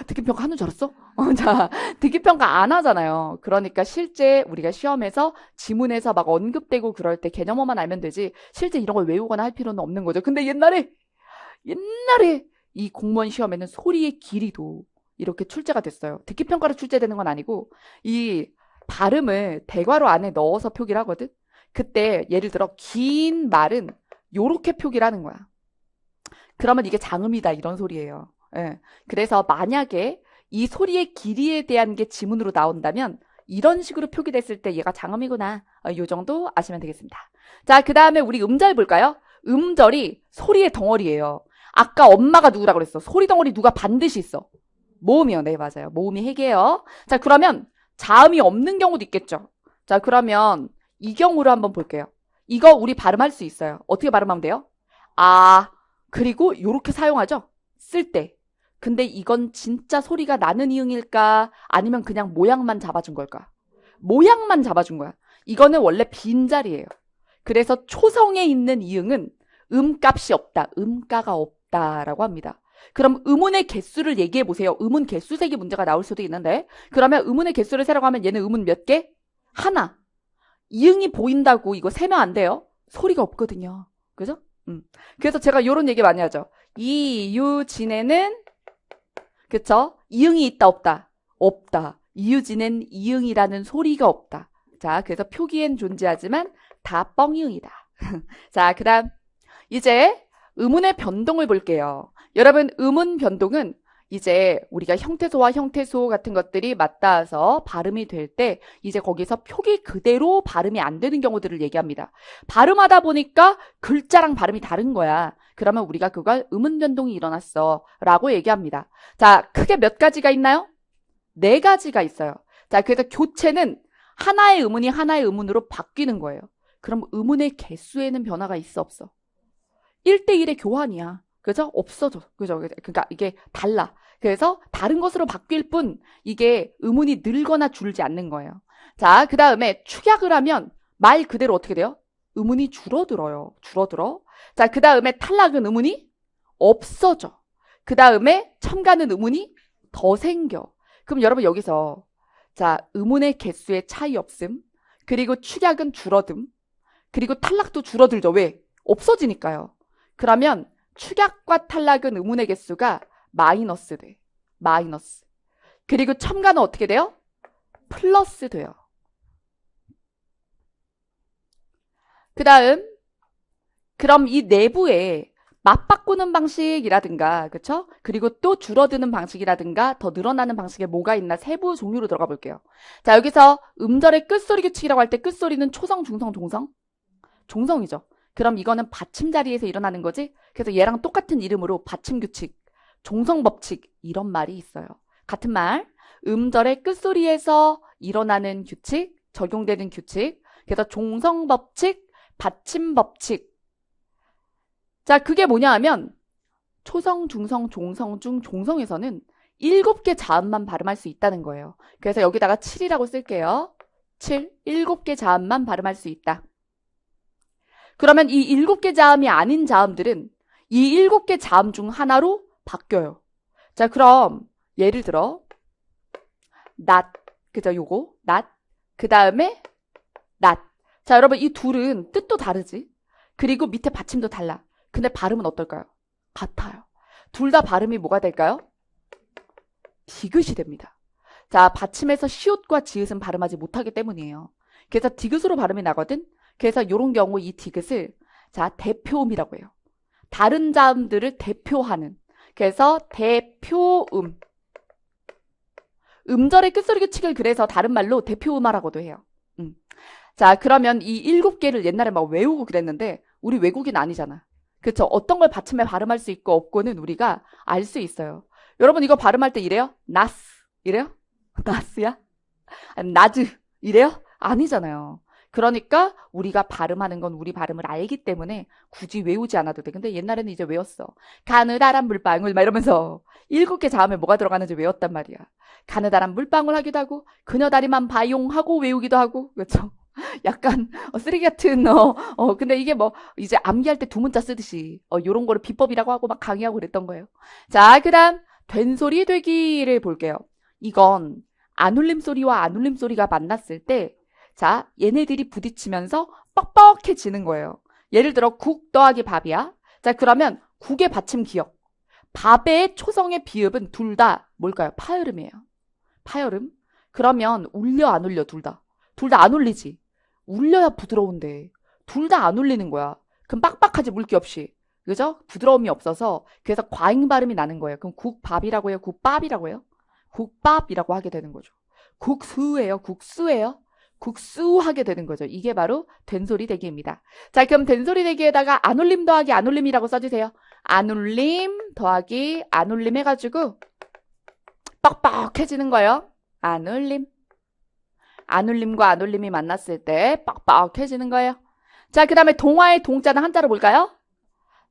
듣기평가 하는 줄 알았어? 자, 듣기평가 안 하잖아요. 그러니까 실제 우리가 시험에서 지문에서 막 언급되고 그럴 때 개념어만 알면 되지 실제 이런 걸 외우거나 할 필요는 없는 거죠. 근데 옛날에 이 공무원 시험에는 소리의 길이도 이렇게 출제가 됐어요. 듣기평가로 출제되는 건 아니고 이 발음을 대괄호 안에 넣어서 표기를 하거든. 그때 예를 들어 긴 말은 요렇게 표기를 하는 거야. 그러면 이게 장음이다 이런 소리예요. 예. 그래서 만약에 이 소리의 길이에 대한 게 지문으로 나온다면 이런 식으로 표기됐을 때 얘가 장음이구나. 요 정도 아시면 되겠습니다. 자, 그 다음에 우리 음절 볼까요? 음절이 소리의 덩어리예요. 아까 엄마가 누구라 그랬어? 소리 덩어리 누가 반드시 있어? 모음이요. 네, 맞아요. 모음이 핵이에요. 자, 그러면 자음이 없는 경우도 있겠죠. 자, 그러면 이 경우로 한번 볼게요. 이거 우리 발음할 수 있어요. 어떻게 발음하면 돼요? 아, 그리고 요렇게 사용하죠? 쓸 때. 근데 이건 진짜 소리가 나는 이응일까? 아니면 그냥 모양만 잡아준 걸까? 모양만 잡아준 거야. 이거는 원래 빈자리예요. 그래서 초성에 있는 이응은 음값이 없다. 음가가 없다라고 합니다. 그럼 음운의 개수를 얘기해 보세요. 음운 개수 세기 문제가 나올 수도 있는데 그러면 음운의 개수를 세라고 하면 얘는 음운 몇 개? 하나. 이응이 보인다고 이거 세면 안 돼요. 소리가 없거든요. 그죠? 그래서 제가 이런 얘기 많이 하죠. 이유진에는 그쵸? 이응이 있다 없다? 없다. 이유진엔 이응이라는 소리가 없다. 자, 그래서 표기엔 존재하지만 다 뻥이응이다. 자, 그 다음 이제 음운의 변동을 볼게요. 여러분 음운 변동은 이제 우리가 형태소와 형태소 같은 것들이 맞닿아서 발음이 될 때 이제 거기서 표기 그대로 발음이 안 되는 경우들을 얘기합니다. 발음하다 보니까 글자랑 발음이 다른 거야. 그러면 우리가 그걸 음운 변동이 일어났어 라고 얘기합니다. 자, 크게 몇 가지가 있나요? 4가지가 있어요. 자, 그래서 교체는 하나의 음운이 하나의 음운으로 바뀌는 거예요. 그럼 음운의 개수에는 변화가 있어 없어? 1대1의 교환이야. 그죠? 없어져. 그죠? 그러니까 이게 달라. 그래서 다른 것으로 바뀔 뿐 이게 음운이 늘거나 줄지 않는 거예요. 자, 그 다음에 축약을 하면 말 그대로 어떻게 돼요? 음운이 줄어들어요. 줄어들어. 자, 그 다음에 탈락은 음운이 없어져. 그 다음에 첨가는 음운이 더 생겨. 그럼 여러분 여기서 자, 음운의 개수에 차이 없음. 그리고 축약은 줄어듦. 그리고 탈락도 줄어들죠. 왜? 없어지니까요. 그러면 축약과 탈락은 음운의 개수가 마이너스 돼. 마이너스. 그리고 첨가는 어떻게 돼요? 플러스 돼요. 그 다음 그럼 이 내부에 맞바꾸는 방식이라든가 그쵸? 그리고 또 줄어드는 방식이라든가 더 늘어나는 방식에 뭐가 있나 세부 종류로 들어가 볼게요. 자, 여기서 음절의 끝소리 규칙이라고 할 때 끝소리는 초성, 중성, 종성? 종성이죠. 그럼 이거는 받침 자리에서 일어나는 거지? 그래서 얘랑 똑같은 이름으로 받침 규칙, 종성 법칙 이런 말이 있어요. 같은 말, 음절의 끝소리에서 일어나는 규칙, 적용되는 규칙, 그래서 종성 법칙, 받침 법칙. 자, 그게 뭐냐 하면 초성, 중성, 종성 중 종성에서는 7개 자음만 발음할 수 있다는 거예요. 그래서 여기다가 7이라고 쓸게요. 7, 7개 자음만 발음할 수 있다. 그러면 이 7개 자음이 아닌 자음들은 이 7개 자음 중 하나로 바뀌어요. 자, 그럼 예를 들어 낫, 그죠? 요거 낫, 그 다음에 낫. 자, 여러분 이 둘은 뜻도 다르지. 그리고 밑에 받침도 달라. 근데 발음은 어떨까요? 같아요. 둘 다 발음이 뭐가 될까요? 디귿이 됩니다. 자, 받침에서 시옷과 지읒은 발음하지 못하기 때문이에요. 그래서 디귿으로 발음이 나거든. 그래서 이런 경우 이 디귿을 자 대표음이라고 해요. 다른 자음들을 대표하는. 그래서 대표음. 음절의 끝소리 규칙을 그래서 다른 말로 대표음화라고도 해요. 자, 그러면 이 7개를 옛날에 막 외우고 그랬는데 우리 외국인 아니잖아. 그렇죠? 어떤 걸 받침에 발음할 수 있고 없고는 우리가 알 수 있어요. 여러분 이거 발음할 때 이래요? 나스 이래요? 나스야? 아니, 나즈 이래요? 아니잖아요. 그러니까 우리가 발음하는 건 우리 발음을 알기 때문에 굳이 외우지 않아도 돼. 근데 옛날에는 이제 외웠어. 가느다란 물방울 막 이러면서 7개 자음에 뭐가 들어가는지 외웠단 말이야. 가느다란 물방울 하기도 하고 그녀 다리만 바용하고 외우기도 하고 그렇죠? 약간 쓰레기 같은 근데 이게 뭐 이제 암기할 때 두 문자 쓰듯이 요런 거를 비법이라고 하고 막 강의하고 그랬던 거예요. 자, 그다음 된소리 되기를 볼게요. 이건 안 울림 소리와 안 울림 소리가 만났을 때 자, 얘네들이 부딪히면서 뻑뻑해지는 거예요. 예를 들어 국 더하기 밥이야. 자, 그러면 국의 받침 기억. 밥의 초성의 비읍은 둘 다 뭘까요? 파열음이에요. 파열음. 그러면 울려 안 울려 둘 다. 둘 다 안 울리지. 울려야 부드러운데 둘 다 안 울리는 거야. 그럼 빡빡하지 물기 없이. 그죠? 부드러움이 없어서 그래서 과잉 발음이 나는 거예요. 그럼 국밥이라고 해요? 국밥이라고 해요? 국밥이라고 하게 되는 거죠. 국수예요? 국수예요? 국수 하게 되는 거죠. 이게 바로 된소리 대기입니다. 자, 그럼 된소리 대기에다가 안 울림 더하기 안 울림이라고 써주세요. 안 울림 더하기 안 울림 해가지고 뻑뻑해지는 거예요. 안 울림. 안 울림과 안 울림이 만났을 때 뻑뻑해지는 거예요. 자, 그 다음에 동화의 동자는 한자로 볼까요?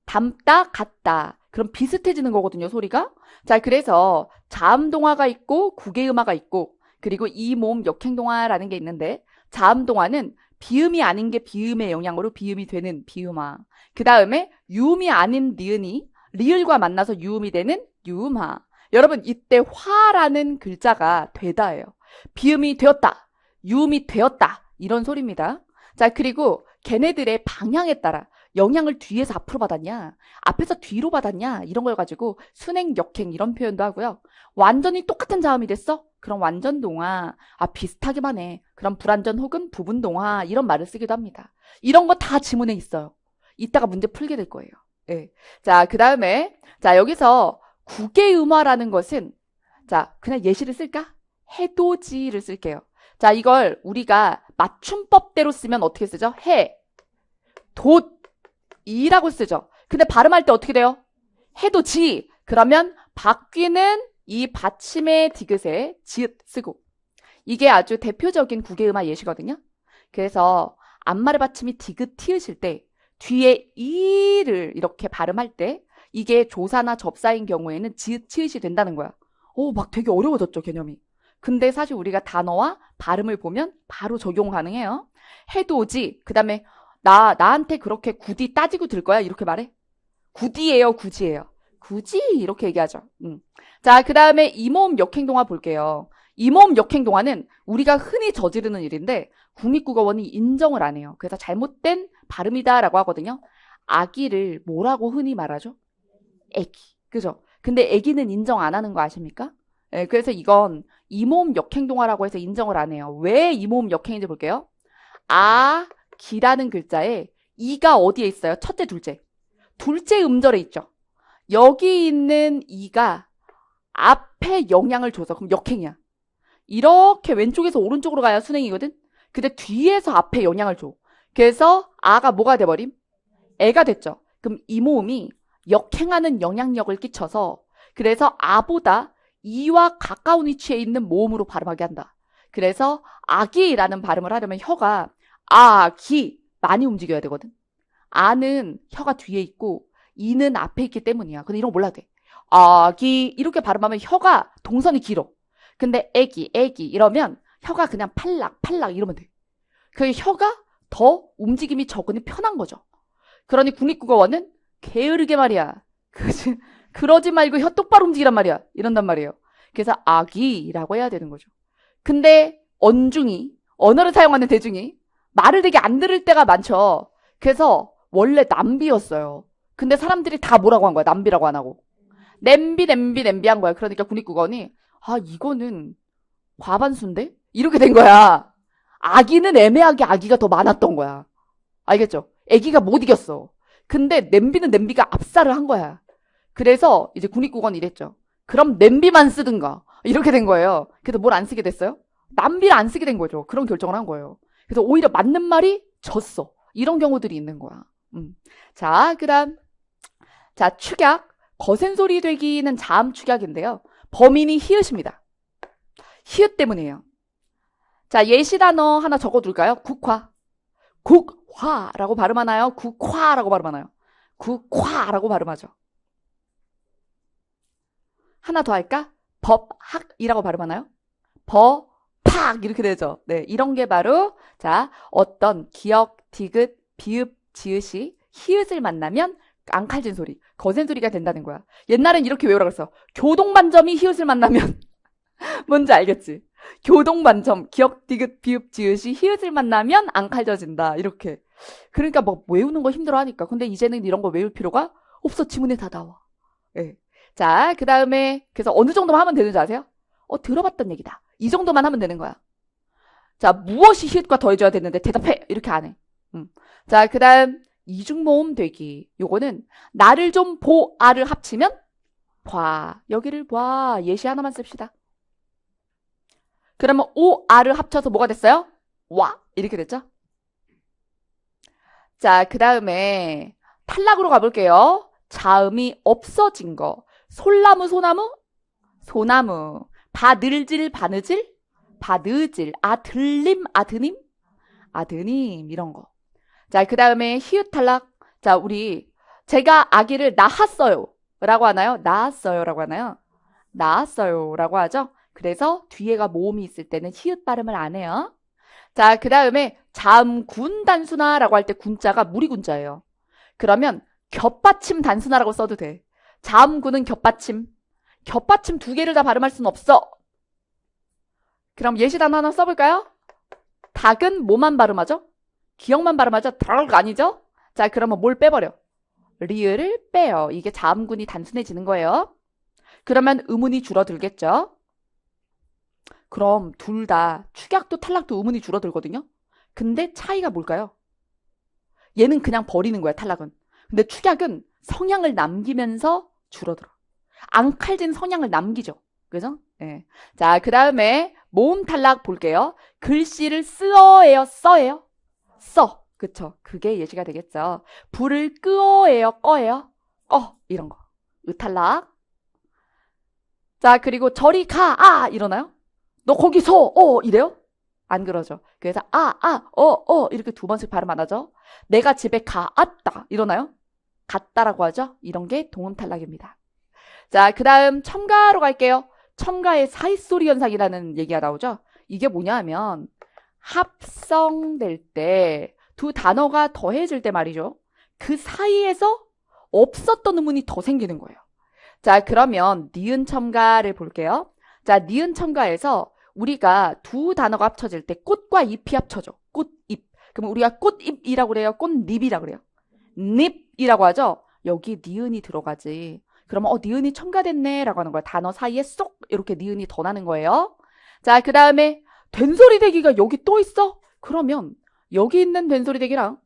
닮다, 같다. 그럼 비슷해지는 거거든요, 소리가. 자, 그래서 자음동화가 있고 구개음화가 있고 그리고 이모음 역행동화라는 게 있는데 자음동화는 비음이 아닌 게 비음의 영향으로 비음이 되는 비음화. 그 다음에 유음이 아닌 니은이 리을과 만나서 유음이 되는 유음화. 여러분 이때 화라는 글자가 되다예요. 비음이 되었다. 유음이 되었다. 이런 소리입니다. 자, 그리고 걔네들의 방향에 따라 영향을 뒤에서 앞으로 받았냐 앞에서 뒤로 받았냐 이런 걸 가지고 순행, 역행 이런 표현도 하고요. 완전히 똑같은 자음이 됐어? 그럼 완전동화. 비슷하기만 해. 그럼 불완전 혹은 부분동화 이런 말을 쓰기도 합니다. 이런 거 다 지문에 있어요. 이따가 문제 풀게 될 거예요. 네. 자, 그 다음에 자 여기서 구개음화라는 것은 자 그냥 예시를 쓸까? 해돋이를 쓸게요. 자, 이걸 우리가 맞춤법대로 쓰면 어떻게 쓰죠? 해, 돛, 이라고 쓰죠. 근데 발음할 때 어떻게 돼요? 해돋이. 그러면 바뀌는 이 받침의 디귿에 지읒 쓰고 이게 아주 대표적인 구개음화 예시거든요. 그래서 앞말의 받침이 디귿 티읕일 때 뒤에 이를 이렇게 발음할 때 이게 조사나 접사인 경우에는 지읒 치읒이 된다는 거야. 막 되게 어려워졌죠, 개념이. 근데 사실 우리가 단어와 발음을 보면 바로 적용 가능해요. 해돋이. 그 다음에 나한테 그렇게 굳이 따지고 들 거야? 이렇게 말해? 굳이예요, 굳이예요? 굳이 이렇게 얘기하죠. 자, 그 다음에 이모음 역행동화 볼게요. 이모음 역행동화는 우리가 흔히 저지르는 일인데 국립국어원이 인정을 안 해요. 그래서 잘못된 발음이다라고 하거든요. 아기를 뭐라고 흔히 말하죠? 애기. 그죠? 근데 애기는 인정 안 하는 거 아십니까? 네, 그래서 이건 이모음 역행동화라고 해서 인정을 안 해요. 왜 이모음 역행인지 볼게요. 기라는 글자에 이가 어디에 있어요? 첫째, 둘째. 둘째 음절에 있죠. 여기 있는 이가 앞에 영향을 줘서 그럼 역행이야. 이렇게 왼쪽에서 오른쪽으로 가야 순행이거든. 근데 뒤에서 앞에 영향을 줘. 그래서 아가 뭐가 돼버림? 애가 됐죠. 그럼 이 모음이 역행하는 영향력을 끼쳐서 그래서 아보다 이와 가까운 위치에 있는 모음으로 발음하게 한다. 그래서 아기라는 발음을 하려면 혀가 아기 많이 움직여야 되거든. 아는 혀가 뒤에 있고 이는 앞에 있기 때문이야. 근데 이런 거 몰라도 돼. 아기 이렇게 발음하면 혀가 동선이 길어. 근데 애기 이러면 혀가 그냥 팔락 이러면 돼. 그 혀가 더 움직임이 적으니 편한 거죠. 그러니 국립국어원은 게으르게 말이야. 그러지 말고 혀 똑바로 움직이란 말이야. 이런단 말이에요. 그래서 아기라고 해야 되는 거죠. 근데 언중이, 언어를 사용하는 대중이 말을 되게 안 들을 때가 많죠. 그래서 원래 남비였어요. 근데 사람들이 다 뭐라고 한 거야? 남비라고 안 하고. 냄비 한 거야. 그러니까 국립국어원이 이거는 과반수인데? 이렇게 된 거야. 아기는 애매하게 아기가 더 많았던 거야. 알겠죠? 아기가 못 이겼어. 근데 냄비는 냄비가 압살을 한 거야. 그래서 이제 국립국어원이 이랬죠. 그럼 냄비만 쓰든가. 이렇게 된 거예요. 그래서 뭘 안 쓰게 됐어요? 남비를 안 쓰게 된 거죠. 그런 결정을 한 거예요. 그래서 오히려 맞는 말이 졌어. 이런 경우들이 있는 거야. 자, 그다음. 자, 축약. 거센 소리 되기는 자음 축약인데요. 범인이 히읗입니다. 히읗 때문이에요. 자, 예시 단어 하나 적어둘까요? 국화. 국화라고 발음하나요? 국화라고 발음하나요? 국화라고 발음하죠. 하나 더 할까? 법학이라고 발음하나요? 법학 이렇게 되죠. 네, 이런 게 바로 자, 어떤 기역, 디귿, 비읍, 지읒이 히읗을 만나면 앙칼진 소리, 거센 소리가 된다는 거야. 옛날엔 이렇게 외우라 그랬어. 교동반점이 히읗을 만나면 뭔지 알겠지? 교동반점, 기역, 디귿, 비읍, 지읒이 히읗을 만나면 앙칼져진다. 이렇게. 그러니까 뭐 외우는 거 힘들어하니까. 근데 이제는 이런 거 외울 필요가 없어. 지문에 다 나와. 네. 자, 그 다음에 그래서 어느 정도만 하면 되는지 아세요? 들어봤던 얘기다. 이 정도만 하면 되는 거야. 자, 무엇이 히읗과 더해줘야 되는데 대답해. 이렇게 안 해. 자, 그 다음 이중모음 되기. 요거는 나를 좀 보아를 합치면 봐. 여기를 봐. 예시 하나만 씁시다. 그러면 오아를 합쳐서 뭐가 됐어요? 와. 이렇게 됐죠? 자, 그 다음에 탈락으로 가볼게요. 자음이 없어진 거. 솔나무, 소나무? 소나무. 바늘질, 바느질? 바느질. 아들림, 아드님? 아드님. 이런 거. 자, 그 다음에 히읗 탈락. 자, 제가 아기를 낳았어요. 라고 하나요? 낳았어요. 라고 하나요? 낳았어요. 라고 하죠? 그래서 뒤에가 모음이 있을 때는 히읗 발음을 안 해요. 자, 그 다음에 자음군 단순화라고 할 때 군자가 무리군자예요. 그러면 겹받침 단순화라고 써도 돼. 자음군은 겹받침. 겹받침 두 개를 다 발음할 수는 없어. 그럼 예시 단어 하나 써볼까요? 닭은 뭐만 발음하죠? 기역만 발음하죠? 닭 아니죠? 자, 그러면 뭘 빼버려? 리을을 빼요. 이게 자음군이 단순해지는 거예요. 그러면 의문이 줄어들겠죠? 그럼 둘 다 축약도 탈락도 의문이 줄어들거든요. 근데 차이가 뭘까요? 얘는 그냥 버리는 거야, 탈락은. 근데 축약은 성향을 남기면서 줄어들어. 앙칼진 성향을 남기죠. 그죠? 네. 자, 그 다음에 모음 탈락 볼게요. 글씨를 쓰어예요, 써예요? 써. 그쵸? 그게 예시가 되겠죠. 불을 끄어예요, 꺼예요? 꺼. 이런 거. 으탈락. 자, 그리고 저리 가, 이러나요? 너 거기서, 이래요? 안 그러죠. 그래서, 이렇게 두 번씩 발음 안 하죠. 내가 집에 갔다. 이러나요? 갔다라고 하죠. 이런 게 동음 탈락입니다. 자, 그 다음 첨가로 갈게요. 첨가의 사이소리 현상이라는 얘기가 나오죠. 이게 뭐냐 하면 합성될 때 두 단어가 더해질 때 말이죠. 그 사이에서 없었던 의문이 더 생기는 거예요. 자, 그러면 니은 첨가를 볼게요. 자, 니은 첨가에서 우리가 두 단어가 합쳐질 때 꽃과 잎이 합쳐져. 꽃잎. 그럼 우리가 꽃잎이라고 그래요? 꽃잎이라고 그래요? 잎이라고 하죠? 여기 니은이 들어가지. 그러면 니은이 첨가됐네 라고 하는 거야. 단어 사이에 쏙 이렇게 니은이 더 나는 거예요. 자, 그 다음에 된소리 대기가 여기 또 있어? 그러면 여기 있는 된소리 대기랑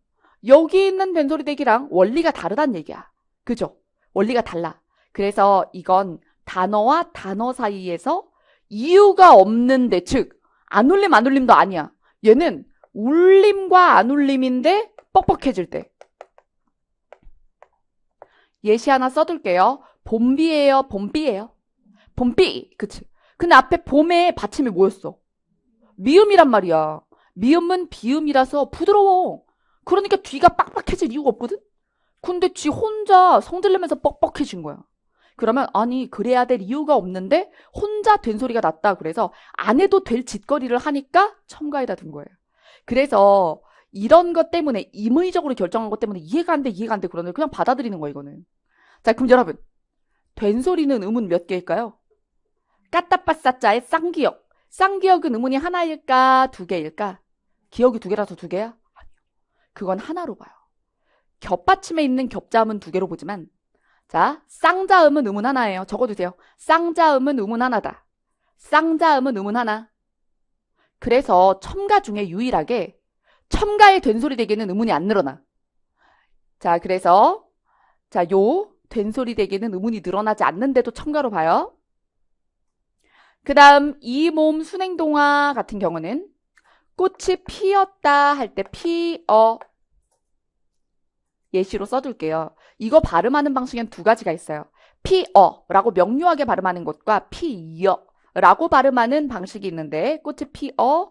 여기 있는 된소리 대기랑 원리가 다르다는 얘기야. 그죠? 원리가 달라. 그래서 이건 단어와 단어 사이에서 이유가 없는데, 즉 안 울림도 아니야. 얘는 울림과 안 울림인데 뻑뻑해질 때. 예시 하나 써둘게요. 봄비예요, 봄비예요? 봄비, 그치? 근데 앞에 봄에 받침이 뭐였어? 미음이란 말이야. 미음은 비음이라서 부드러워. 그러니까 뒤가 빡빡해질 이유가 없거든? 근데 지 혼자 성질내면서 뻑뻑해진 거야. 그러면 아니 그래야 될 이유가 없는데 혼자 된소리가 났다. 그래서 안 해도 될 짓거리를 하니까 첨가에다 둔 거예요. 그래서 이런 것 때문에 임의적으로 결정한 것 때문에 이해가 안 돼 그러는데 그냥 받아들이는 거예요 이거는. 자 그럼 여러분 된소리는 의문 몇 개일까요? 까따빠싸짜의 쌍기역. 쌍기역은 의문이 하나일까 두 개일까? 기역이 두 개라서 두 개야? 아니요. 그건 하나로 봐요. 겹받침에 있는 겹자음은 두 개로 보지만 자 쌍자음은 의문 하나예요. 적어두세요. 쌍자음은 의문 하나다. 쌍자음은 의문 하나. 그래서 첨가 중에 유일하게 첨가의 된소리 대개는 의문이 안 늘어나. 자 그래서 요 된소리 대개는 의문이 늘어나지 않는데도 첨가로 봐요. 그 다음 이 몸 순행동화 같은 경우는 꽃이 피었다 할 때 피어 예시로 써둘게요. 이거 발음하는 방식엔 두 가지가 있어요. 피어라고 명료하게 발음하는 것과 피여라고 발음하는 방식이 있는데 꽃이 피어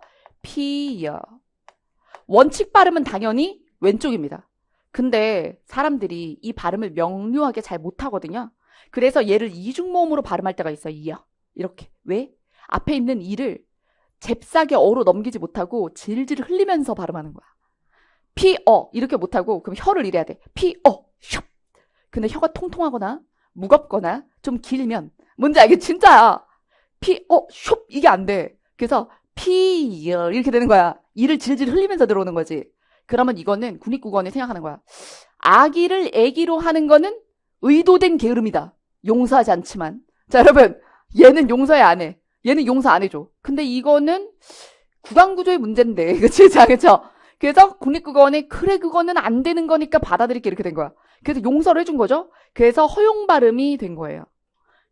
원칙 발음은 당연히 왼쪽입니다. 근데 사람들이 이 발음을 명료하게 잘 못하거든요. 그래서 얘를 이중모음으로 발음할 때가 있어요. 이어 이렇게. 왜? 앞에 있는 이를 잽싸게 어로 넘기지 못하고 질질 흘리면서 발음하는 거야. 피어 이렇게 못하고 그럼 혀를 이래야 돼. 피어 슉. 근데 혀가 통통하거나 무겁거나 좀 길면 뭔지 알겠지? 진짜야. 피어 슉 이게 안 돼. 그래서 피어 이렇게 되는 거야. 이를 질질 흘리면서 들어오는 거지. 그러면 이거는 군입국어원이 생각하는 거야. 아기를 애기로 하는 거는 의도된 게으름이다. 용서하지 않지만. 자 여러분 얘는 용서해 안 해. 얘는 용서 안 해줘. 근데 이거는 구강구조의 문제인데 그치? 자 그쵸? 그래서 국립국어원이 그래 그거는 안 되는 거니까 받아들일게 이렇게 된 거야. 그래서 용서를 해준 거죠. 그래서 허용 발음이 된 거예요.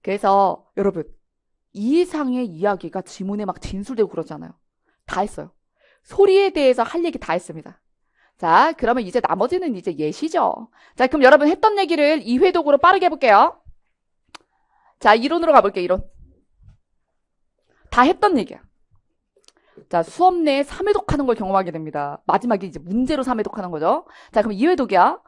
그래서 여러분 이 이상의 이야기가 지문에 막 진술되고 그러잖아요. 다 했어요. 소리에 대해서 할 얘기 다 했습니다. 자 그러면 이제 나머지는 이제 예시죠. 자 그럼 여러분 했던 얘기를 2회독으로 빠르게 해볼게요. 자 이론으로 가볼게요. 이론. 다 했던 얘기야. 자 수업 내에 3회독 하는 걸 경험하게 됩니다. 마지막에 이제 문제로 3회독 하는 거죠. 자 그럼 2회독이야.